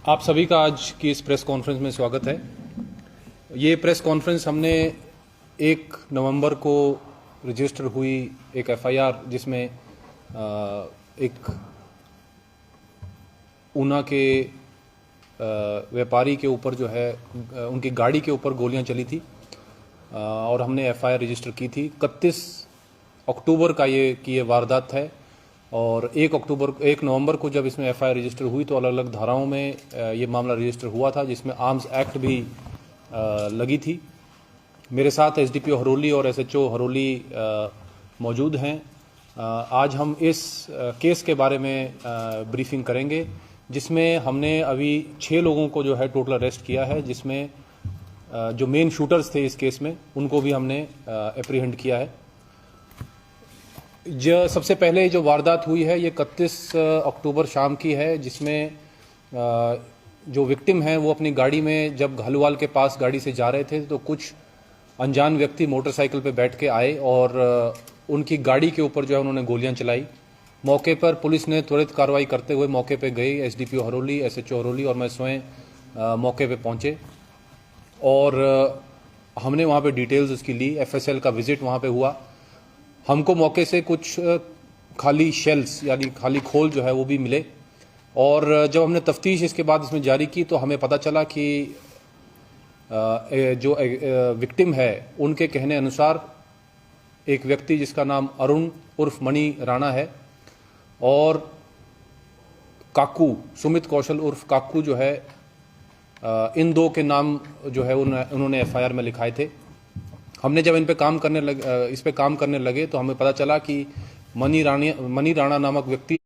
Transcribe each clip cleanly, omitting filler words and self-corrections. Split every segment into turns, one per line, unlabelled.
आप सभी का आज की इस प्रेस कॉन्फ्रेंस में स्वागत है। ये प्रेस कॉन्फ्रेंस हमने 1 नवंबर को रजिस्टर हुई एक एफआईआर जिसमें एक ऊना के व्यापारी के ऊपर जो है उनकी गाड़ी के ऊपर गोलियां चली थी और हमने एफआईआर रजिस्टर की थी। 31 अक्टूबर का ये वारदात है और 1 नवंबर को जब इसमें एफआईआर रजिस्टर हुई तो अलग अलग धाराओं में ये मामला रजिस्टर हुआ था, जिसमें आर्म्स एक्ट भी लगी थी। मेरे साथ एसडीपीओ हरोली और एसएचओ हरोली मौजूद हैं। आज हम इस केस के बारे में ब्रीफिंग करेंगे, जिसमें हमने अभी 6 लोगों को जो है टोटल अरेस्ट किया है, जिसमें जो मेन शूटर्स थे इस केस में उनको भी हमने एप्रीहेंड किया है। सबसे पहले जो वारदात हुई है ये 31 अक्टूबर शाम की है, जिसमें जो विक्टिम हैं वो अपनी गाड़ी में जब घालूवाल के पास गाड़ी से जा रहे थे तो कुछ अनजान व्यक्ति मोटरसाइकिल पे बैठ के आए और उनकी गाड़ी के ऊपर जो है उन्होंने गोलियां चलाई। मौके पर पुलिस ने त्वरित कार्रवाई करते हुए मौके पे गई। एसडीपीओ हरोली, एसएचओ हरोली और मैं स्वयं मौके पे पहुंचे और हमने वहाँ पे डिटेल्स उसकी ली। एफएसएल का विजिट वहाँ पे हुआ। हमको मौके से कुछ खाली शेल्स यानी खाली खोल जो है वो भी मिले और जब हमने तफ्तीश इसके बाद इसमें जारी की तो हमें पता चला कि जो विक्टिम है उनके कहने अनुसार एक व्यक्ति जिसका नाम अरुण उर्फ मणि राणा है और काकू सुमित कौशल उर्फ काकू जो है, इन दो के नाम जो है उन्होंने एफआईआर में लिखाए थे। हमने जब इस पे काम करने लगे तो हमें पता चला कि मणि राणा नामक व्यक्ति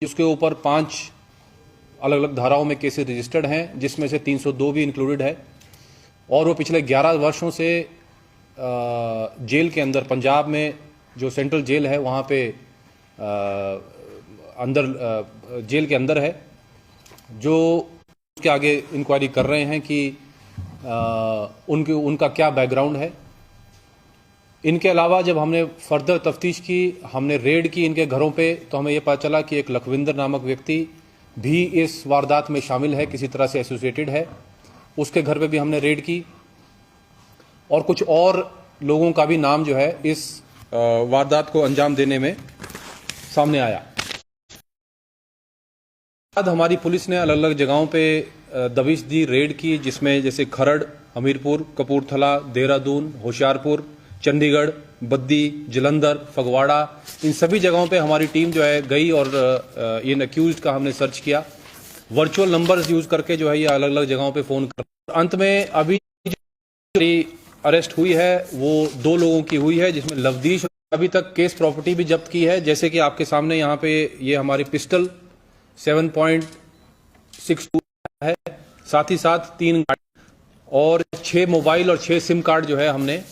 जिसके ऊपर 5 अलग अलग धाराओं में केसेस रजिस्टर्ड हैं, जिसमें से 302 भी इंक्लूडेड है और वो पिछले 11 वर्षों से जेल के अंदर, पंजाब में जो सेंट्रल जेल है वहाँ पे अंदर जेल के अंदर है, जो उसके आगे इंक्वायरी कर रहे हैं कि उनका क्या बैकग्राउंड है। इनके अलावा जब हमने फर्दर तफ्तीश की, हमने रेड की इनके घरों पे, तो हमें यह पता चला कि एक लखविंदर नामक व्यक्ति भी इस वारदात में शामिल है, किसी तरह से एसोसिएटेड है। उसके घर पे भी हमने रेड की और कुछ और लोगों का भी नाम जो है इस वारदात को अंजाम देने में सामने आया। बाद हमारी पुलिस ने अलग अलग जगहों पे दबिश दी, रेड की, जिसमें जैसे खरड़, हमीरपुर, कपूरथला, देहरादून, होशियारपुर, चंडीगढ़, बद्दी, जलंधर, फगवाड़ा, इन सभी जगहों पे हमारी टीम जो है गई और इन अक्यूज्ड का हमने सर्च किया। वर्चुअल नंबर्स यूज करके जो है ये अलग अलग जगहों पे फोन कर। अंत में अभी जो अरेस्ट हुई है वो 2 लोगों की हुई है, जिसमें लवदीश अभी तक केस प्रॉपर्टी भी जब्त की है, जैसे कि आपके सामने यहाँ पे ये हमारी पिस्टल 7.62 है, साथ ही साथ 3 और 6 मोबाइल और 6 सिम कार्ड जो है हमने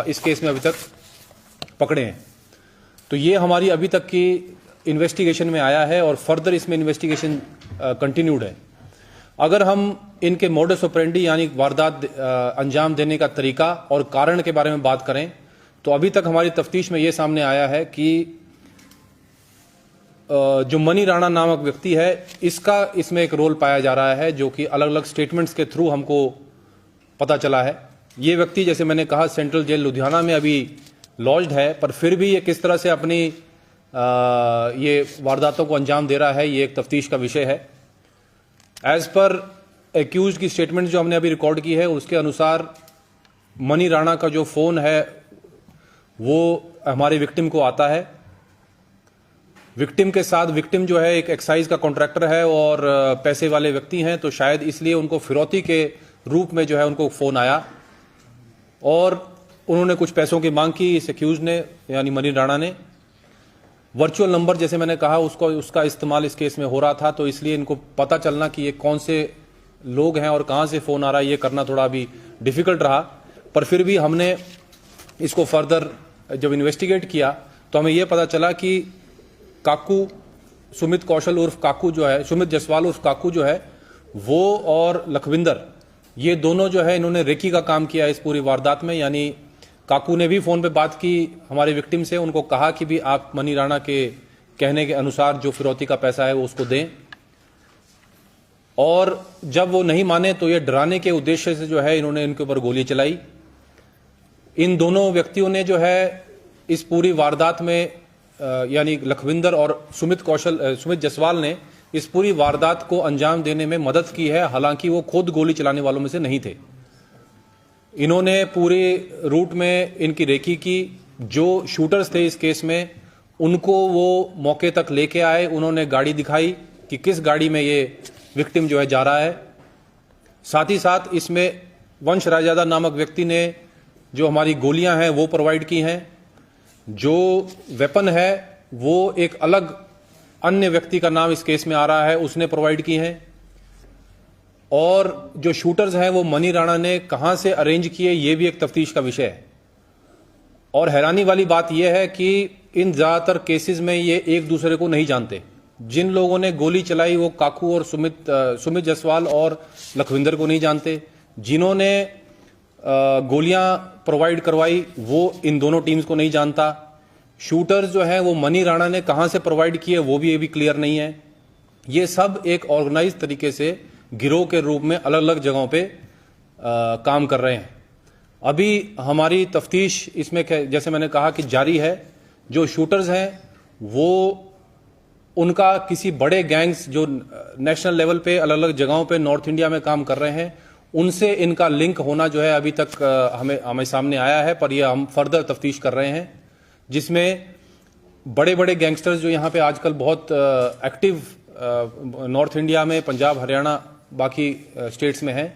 इस केस में अभी तक पकड़े हैं। तो ये हमारी अभी तक की इन्वेस्टिगेशन में आया है और फर्दर इसमें इन्वेस्टिगेशन कंटिन्यूड है। अगर हम इनके मोडस ऑपरेंडी यानी वारदात अंजाम देने का तरीका और कारण के बारे में बात करें तो अभी तक हमारी तफ्तीश में ये सामने आया है कि जो मणि राणा नामक व्यक्ति है इसका इसमें एक रोल पाया जा रहा है, जो कि अलग अलग स्टेटमेंट्स के थ्रू हमको पता चला है। ये व्यक्ति, जैसे मैंने कहा, सेंट्रल जेल लुधियाना में अभी लॉज्ड है, पर फिर भी ये किस तरह से अपनी ये वारदातों को अंजाम दे रहा है, ये एक तफ्तीश का विषय है। एज पर एक्यूज की स्टेटमेंट जो हमने अभी रिकॉर्ड की है उसके अनुसार मणि राणा का जो फोन है वो हमारे विक्टिम को आता है। विक्टिम के साथ, विक्टिम जो है एक एक्साइज का कॉन्ट्रैक्टर है और पैसे वाले व्यक्ति हैं, तो शायद इसलिए उनको फिरौती के रूप में जो है उनको फोन आया और उन्होंने कुछ पैसों की मांग की इस एक्यूज ने यानी मणि राणा ने। वर्चुअल नंबर, जैसे मैंने कहा, उसका इस्तेमाल इस केस में हो रहा था, तो इसलिए इनको पता चलना कि ये कौन से लोग हैं और कहां से फोन आ रहा है ये करना थोड़ा अभी डिफिकल्ट रहा। पर फिर भी हमने इसको फर्दर जब इन्वेस्टिगेट किया तो हमें यह पता चला कि काकू, सुमित कौशल उर्फ काकू जो है, सुमित जसवाल उर्फ काकू जो है वो और लखविंदर, ये दोनों जो है इन्होंने रेकी का काम किया इस पूरी वारदात में। यानी काकू ने भी फोन पे बात की हमारे विक्टिम से, उनको कहा कि भी आप मणि राणा के कहने के अनुसार जो फिरौती का पैसा है वो उसको दें। और जब वो नहीं माने तो ये डराने के उद्देश्य से जो है इन्होंने इनके ऊपर गोली चलाई। इन दोनों व्यक्तियों ने जो है इस पूरी वारदात में यानी लखविंदर और सुमित जायसवाल ने इस पूरी वारदात को अंजाम देने में मदद की है, हालांकि वो खुद गोली चलाने वालों में से नहीं थे। इन्होंने पूरे रूट में इनकी रेकी की। जो शूटर्स थे इस केस में उनको वो मौके तक लेके आए, उन्होंने गाड़ी दिखाई कि किस गाड़ी में ये विक्टिम जो है जा रहा है। साथ ही साथ इसमें वंश रायजादा नामक व्यक्ति ने जो हमारी गोलियां हैं वो प्रोवाइड की हैं। जो वेपन है वो एक अलग अन्य व्यक्ति का नाम इस केस में आ रहा है, उसने प्रोवाइड की हैं। और जो शूटर्स हैं वो मनी राणा ने कहां से अरेंज किए ये भी एक तफ्तीश का विषय है। और हैरानी वाली बात यह है कि इन ज्यादातर केसेस में ये एक दूसरे को नहीं जानते। जिन लोगों ने गोली चलाई वो काकू और सुमित जायसवाल और लखविंदर को नहीं जानते। जिन्होंने गोलियां प्रोवाइड करवाई वो इन दोनों टीम्स को नहीं जानता। शूटर्स जो है वो मनी राणा ने कहां से प्रोवाइड किए वो भी अभी क्लियर नहीं है। ये सब एक ऑर्गेनाइज तरीके से गिरोह के रूप में अलग अलग जगहों पे काम कर रहे हैं। अभी हमारी तफ्तीश इसमें जैसे मैंने कहा कि जारी है। जो शूटर्स हैं वो उनका किसी बड़े गैंग्स जो नेशनल लेवल पे अलग अलग जगहों पे नॉर्थ इंडिया में काम कर रहे हैं उनसे इनका लिंक होना जो है अभी तक हमें सामने आया है, पर यह हम फर्दर तफ्तीश कर रहे हैं, जिसमें बड़े बड़े गैंगस्टर्स जो यहाँ पे आजकल बहुत एक्टिव नॉर्थ इंडिया में, पंजाब, हरियाणा, बाकी स्टेट्स में हैं,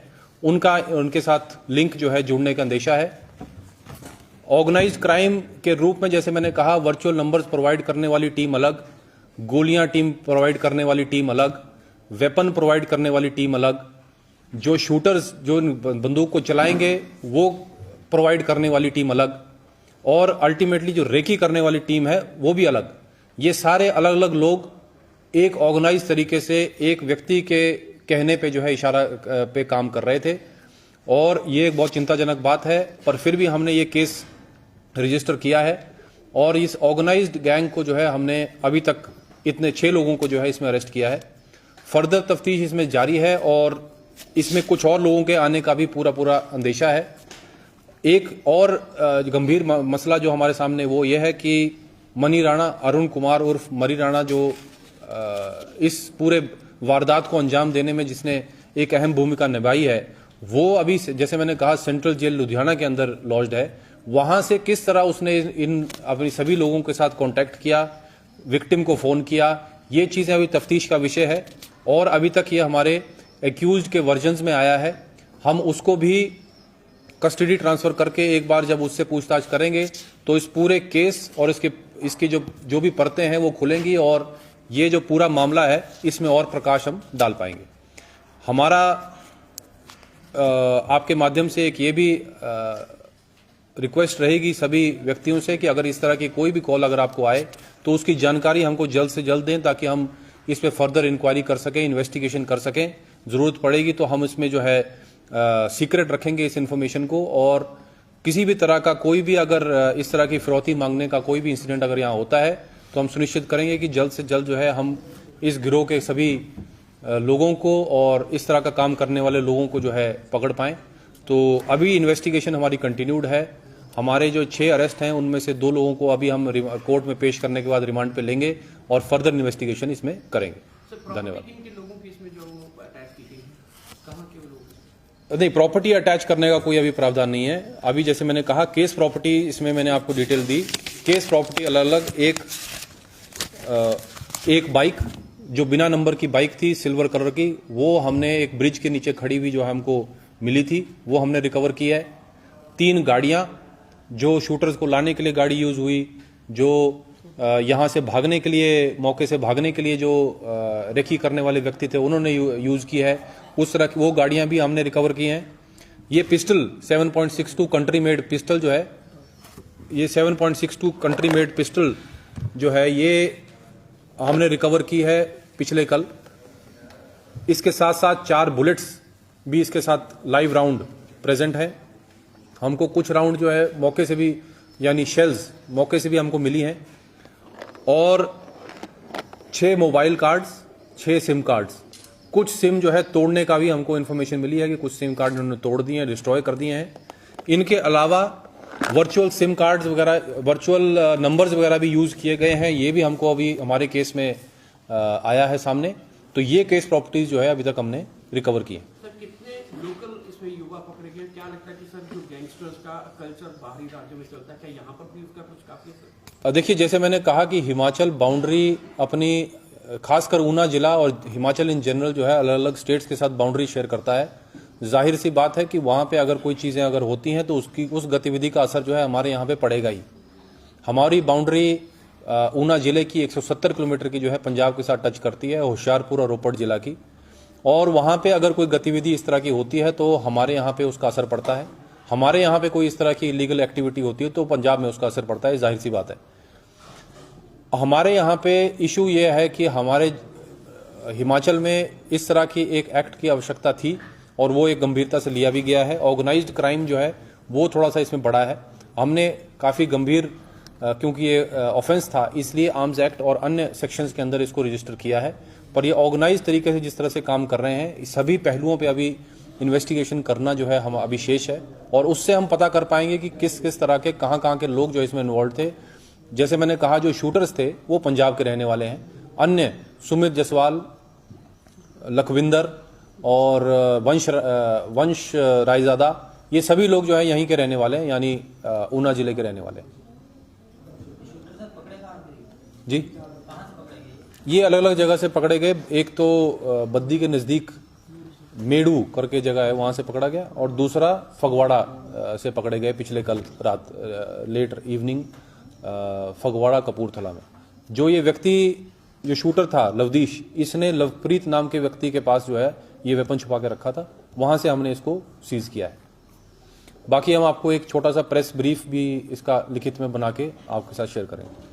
उनके साथ लिंक जो है जुड़ने का अंदेशा है। ऑर्गेनाइज क्राइम के रूप में जैसे मैंने कहा वर्चुअल नंबर्स प्रोवाइड करने वाली टीम अलग, गोलियां टीम प्रोवाइड करने वाली टीम अलग, वेपन प्रोवाइड करने वाली टीम अलग, जो शूटर्स जो बंदूक को चलाएंगे वो प्रोवाइड करने वाली टीम अलग, और अल्टीमेटली जो रेकी करने वाली टीम है वो भी अलग। ये सारे अलग अलग लोग एक ऑर्गेनाइज तरीके से एक व्यक्ति के कहने पे जो है इशारा पे काम कर रहे थे। और ये एक बहुत चिंताजनक बात है, पर फिर भी हमने ये केस रजिस्टर किया है और इस ऑर्गेनाइज्ड गैंग को जो है हमने अभी तक इतने 6 लोगों को जो है इसमें अरेस्ट किया है। फर्दर तफ्तीश इसमें जारी है और इसमें कुछ और लोगों के आने का भी पूरा अंदेशा है। एक और गंभीर मसला जो हमारे सामने वो ये है कि मनी राणा, अरुण कुमार उर्फ मनी राणा, जो इस पूरे वारदात को अंजाम देने में जिसने एक अहम भूमिका निभाई है, वो अभी जैसे मैंने कहा सेंट्रल जेल लुधियाना के अंदर लॉज्ड है। वहां से किस तरह उसने इन अपनी सभी लोगों के साथ कांटेक्ट किया, विक्टिम को फोन किया, ये चीजें अभी तफ्तीश का विषय है। और अभी तक ये हमारे एक्यूज्ड के वर्जन्स में आया है। हम उसको भी कस्टडी ट्रांसफर करके एक बार जब उससे पूछताछ करेंगे तो इस पूरे केस और इसकी जो भी परतें हैं वो खुलेंगी और ये जो पूरा मामला है इसमें और प्रकाश हम डाल पाएंगे। हमारा आपके माध्यम से एक ये भी रिक्वेस्ट रहेगी सभी व्यक्तियों से कि अगर इस तरह की कोई भी कॉल अगर आपको आए तो उसकी जानकारी हमको जल्द से जल्द दें, ताकि हम इस पे फर्दर इंक्वायरी कर सकें, इन्वेस्टिगेशन कर सकें। जरूरत पड़ेगी तो हम इसमें जो है सीक्रेट रखेंगे इस इंफॉर्मेशन को। और किसी भी तरह का कोई भी अगर इस तरह की फिरौती मांगने का कोई भी इंसिडेंट अगर यहाँ होता है तो हम सुनिश्चित करेंगे कि जल्द से जल्द जो है हम इस गिरोह के सभी लोगों को और इस तरह का काम करने वाले लोगों को जो है पकड़ पाएं। तो अभी इन्वेस्टिगेशन हमारी कंटिन्यूड है। हमारे जो 6 अरेस्ट हैं उनमें से 2 लोगों को अभी हम कोर्ट में पेश करने के बाद रिमांड पे लेंगे और फर्दर इन्वेस्टिगेशन इसमें करेंगे। धन्यवाद। नहीं, प्रॉपर्टी अटैच करने का कोई अभी प्रावधान नहीं है। अभी जैसे मैंने कहा केस प्रॉपर्टी, इसमें मैंने आपको डिटेल दी। केस प्रॉपर्टी अलग अलग, एक बाइक जो बिना नंबर की बाइक थी सिल्वर कलर की, वो हमने एक ब्रिज के नीचे खड़ी हुई जो हमको मिली थी वो हमने रिकवर की है। 3 गाड़ियां जो शूटर्स को लाने के लिए गाड़ी यूज हुई, जो यहां से भागने के लिए, मौके से भागने के लिए जो रेकी करने वाले व्यक्ति थे उन्होंने यूज की है, उस तरह की वो गाड़ियां भी हमने रिकवर की हैं। ये पिस्टल 7.62 कंट्री मेड पिस्टल जो है, ये 7.62 कंट्री मेड पिस्टल जो है ये हमने रिकवर की है पिछले कल। इसके साथ साथ 4 बुलेट्स भी इसके साथ लाइव राउंड प्रेजेंट है। हमको कुछ राउंड जो है मौके से भी, यानी शेल्स मौके से भी हमको मिली हैं। और 6 मोबाइल कार्ड्स, 6 सिम कार्ड्स कुछ सिम जो है तोड़ने का भी हमको इन्फॉर्मेशन मिली है कि कुछ सिम कार्ड उन्होंने तोड़ दिए हैं, डिस्ट्रॉय कर दिए हैं। इनके अलावा वर्चुअल सिम कार्ड्स वगैरह, वर्चुअल नंबर्स वगैरह भी यूज किए गए हैं। ये भी हमको अभी हमारे केस में आया है सामने। तो ये केस प्रॉपर्टीज जो है अभी तक हमने रिकवर की है।
सर कितने लोकल इसमें युवा पकड़े गए? क्या लगता है कि सर जो गैंगस्टर्स का कल्चर बाहरी राज्यों में चलता है, क्या यहाँ पर भी उसका कुछ काफी?
देखिए, जैसे मैंने कहा कि हिमाचल बाउंड्री अपनी, खासकर ऊना जिला और हिमाचल इन जनरल जो है अलग अलग स्टेट्स के साथ बाउंड्री शेयर करता है। जाहिर सी बात है कि वहाँ पे अगर कोई चीज़ें अगर होती हैं तो उस गतिविधि का असर जो है हमारे यहाँ पे पड़ेगा ही। हमारी बाउंड्री ऊना जिले की 170 किलोमीटर की जो है पंजाब के साथ टच करती है, होशियारपुर और रोपड़ जिला की। और वहाँ पे अगर कोई गतिविधि इस तरह की होती है तो हमारे यहाँ पे उसका असर पड़ता है। हमारे यहाँ पे कोई इस तरह की इलीगल एक्टिविटी होती है तो पंजाब में उसका असर पड़ता है, जाहिर सी बात है। हमारे यहाँ पे इशू ये है कि हमारे हिमाचल में इस तरह की एक एक्ट की आवश्यकता थी और वो एक गंभीरता से लिया भी गया है। ऑर्गेनाइज्ड क्राइम जो है वो थोड़ा सा इसमें बड़ा है। हमने काफ़ी गंभीर, क्योंकि ये ऑफेंस था, इसलिए आर्म्स एक्ट और अन्य सेक्शंस के अंदर इसको रजिस्टर किया है। पर ये ऑर्गेनाइज तरीके से जिस तरह से काम कर रहे हैं, सभी पहलुओं पे अभी इन्वेस्टिगेशन करना जो है हम अभी शेष है और उससे हम पता कर पाएंगे कि किस किस तरह के कहाँ के लोग जो इसमें इन्वॉल्व थे। जैसे मैंने कहा, जो शूटर्स थे वो पंजाब के रहने वाले हैं। अन्य सुमित जसवाल, लखविंदर और वंश रायजादा, ये सभी लोग जो है यहीं के रहने वाले हैं, यानी ऊना जिले के रहने वाले हैं। जी, ये अलग अलग जगह से पकड़े गए। एक तो बद्दी के नज़दीक मेड़ू करके जगह है, वहाँ से पकड़ा गया, और दूसरा फगवाड़ा से पकड़े गए पिछले कल रात लेट इवनिंग फगवाड़ा कपूरथला में। जो ये व्यक्ति, जो शूटर था लवदीश, इसने लवप्रीत नाम के व्यक्ति के पास जो है ये वेपन छुपा के रखा था, वहाँ से हमने इसको सीज किया है। बाकी हम आपको एक छोटा सा प्रेस ब्रीफ भी इसका लिखित में बना के आपके साथ शेयर करेंगे।